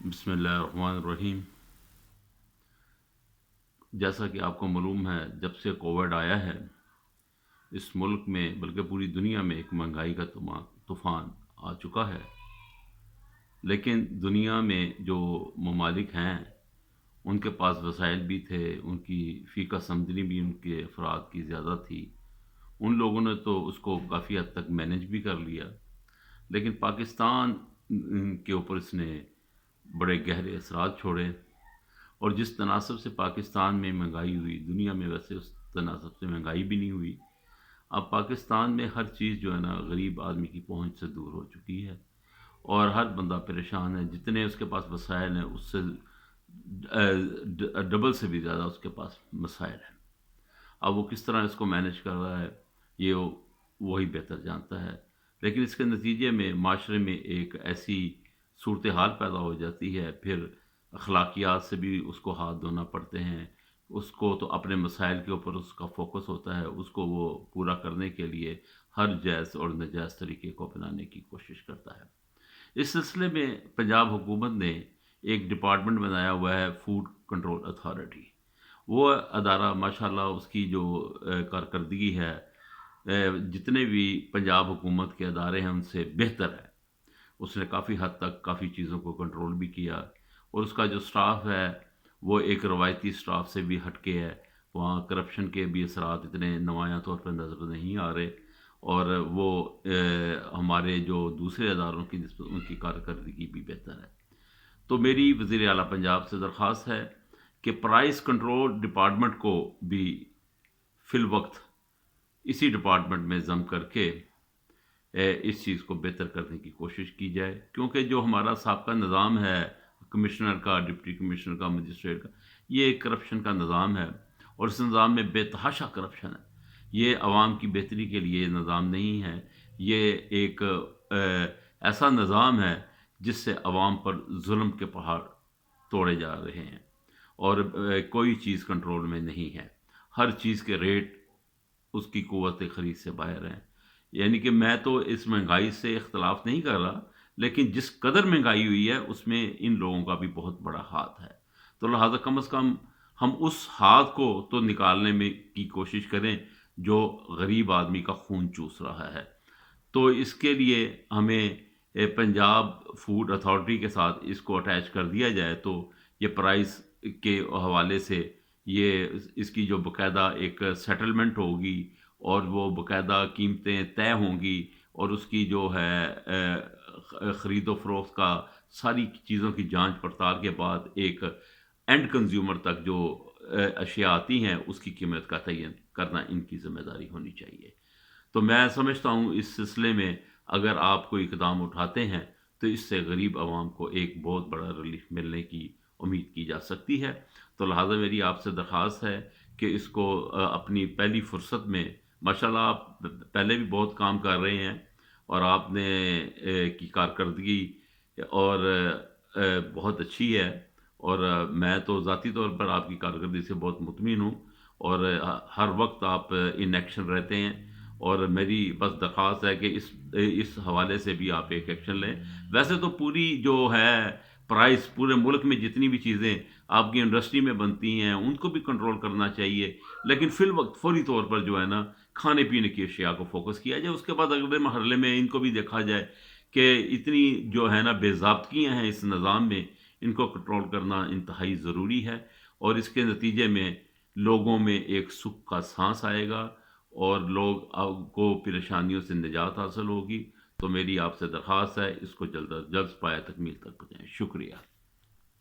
بسم اللہ الرحمن الرحیم۔ جیسا کہ آپ کو معلوم ہے، جب سے کووڈ آیا ہے اس ملک میں بلکہ پوری دنیا میں ایک مہنگائی کا طوفان آ چکا ہے۔ لیکن دنیا میں جو ممالک ہیں ان کے پاس وسائل بھی تھے، ان کی فی کس آمدنی بھی ان کے افراد کی زیادہ تھی، ان لوگوں نے تو اس کو کافی حد تک مینج بھی کر لیا۔ لیکن پاکستان کے اوپر اس نے بڑے گہرے اثرات چھوڑے، اور جس تناسب سے پاکستان میں مہنگائی ہوئی، دنیا میں ویسے اس تناسب سے مہنگائی بھی نہیں ہوئی۔ اب پاکستان میں ہر چیز جو ہے نا غریب آدمی کی پہنچ سے دور ہو چکی ہے، اور ہر بندہ پریشان ہے۔ جتنے اس کے پاس وسائل ہیں اس سے ڈبل سے بھی زیادہ اس کے پاس مسائل ہیں۔ اب وہ کس طرح اس کو مینج کر رہا ہے یہ وہی بہتر جانتا ہے۔ لیکن اس کے نتیجے میں معاشرے میں ایک ایسی صورتحال پیدا ہو جاتی ہے، پھر اخلاقیات سے بھی اس کو ہاتھ دھونا پڑتے ہیں۔ اس کو تو اپنے مسائل کے اوپر اس کا فوکس ہوتا ہے، اس کو وہ پورا کرنے کے لیے ہر جائز اور ناجائز طریقے کو اپنانے کی کوشش کرتا ہے۔ اس سلسلے میں پنجاب حکومت نے ایک ڈپارٹمنٹ بنایا ہوا ہے، فوڈ کنٹرول اتھارٹی۔ وہ ادارہ ماشاءاللہ اس کی جو کارکردگی ہے جتنے بھی پنجاب حکومت کے ادارے ہیں ان سے بہتر ہے۔ اس نے کافی حد تک کافی چیزوں کو کنٹرول بھی کیا، اور اس کا جو سٹاف ہے وہ ایک روایتی سٹاف سے بھی ہٹ کے ہے۔ وہاں کرپشن کے بھی اثرات اتنے نمایاں طور پر نظر نہیں آ رہے، اور وہ ہمارے جو دوسرے اداروں کی نسبت ان کی کارکردگی بھی بہتر ہے۔ تو میری وزیر اعلیٰ پنجاب سے درخواست ہے کہ پرائس کنٹرول ڈپارٹمنٹ کو بھی فی الوقت اسی ڈپارٹمنٹ میں ضم کر کے اس چیز کو بہتر کرنے کی کوشش کی جائے، کیونکہ جو ہمارا سابقہ نظام ہے کمشنر کا، ڈپٹی کمشنر کا، مجسٹریٹ کا، یہ ایک کرپشن کا نظام ہے، اور اس نظام میں بے تحاشا کرپشن ہے۔ یہ عوام کی بہتری کے لیے نظام نہیں ہے، یہ ایک ایسا نظام ہے جس سے عوام پر ظلم کے پہاڑ توڑے جا رہے ہیں، اور کوئی چیز کنٹرول میں نہیں ہے۔ ہر چیز کے ریٹ اس کی قوت خرید سے باہر ہیں۔ یعنی کہ میں تو اس مہنگائی سے اختلاف نہیں کر رہا، لیکن جس قدر مہنگائی ہوئی ہے اس میں ان لوگوں کا بھی بہت بڑا ہاتھ ہے۔ تو لہٰذا کم از کم ہم اس ہاتھ کو تو نکالنے میں کی کوشش کریں جو غریب آدمی کا خون چوس رہا ہے۔ تو اس کے لیے ہمیں پنجاب فوڈ اتھارٹی کے ساتھ اس کو اٹیچ کر دیا جائے، تو یہ پرائز کے حوالے سے یہ اس کی جو باقاعدہ ایک سیٹلمنٹ ہوگی، اور وہ باقاعدہ قیمتیں طے ہوں گی، اور اس کی جو ہے خرید و فروخت کا ساری چیزوں کی جانچ پڑتال کے بعد ایک اینڈ کنزیومر تک جو اشیاء آتی ہیں اس کی قیمت کا تعین کرنا ان کی ذمہ داری ہونی چاہیے۔ تو میں سمجھتا ہوں اس سلسلے میں اگر آپ کوئی اقدام اٹھاتے ہیں تو اس سے غریب عوام کو ایک بہت بڑا ریلیف ملنے کی امید کی جا سکتی ہے۔ تو لہٰذا میری آپ سے درخواست ہے کہ اس کو اپنی پہلی فرصت میں، ماشاءاللہ آپ پہلے بھی بہت کام کر رہے ہیں، اور آپ نے کی کارکردگی اور بہت اچھی ہے، اور میں تو ذاتی طور پر آپ کی کارکردگی سے بہت مطمئن ہوں، اور ہر وقت آپ ان ایکشن رہتے ہیں، اور میری بس درخواست ہے کہ اس حوالے سے بھی آپ ایک ایکشن لیں۔ ویسے تو پوری جو ہے پرائس پورے ملک میں جتنی بھی چیزیں آپ کی انڈسٹری میں بنتی ہیں ان کو بھی کنٹرول کرنا چاہیے، لیکن فی الوقت فوری طور پر جو ہے نا کھانے پینے کی اشیاء کو فوکس کیا جائے۔ اس کے بعد اگلے مرحلے میں ان کو بھی دیکھا جائے کہ اتنی جو ہے نا بے ضابطگیاں ہیں اس نظام میں، ان کو کنٹرول کرنا انتہائی ضروری ہے، اور اس کے نتیجے میں لوگوں میں ایک سکھ کا سانس آئے گا، اور لوگ کو پریشانیوں سے نجات حاصل ہوگی۔ تو میری آپ سے درخواست ہے اس کو جلد از جلد پایہ تکمیل تک پہنچائیں۔ شکریہ۔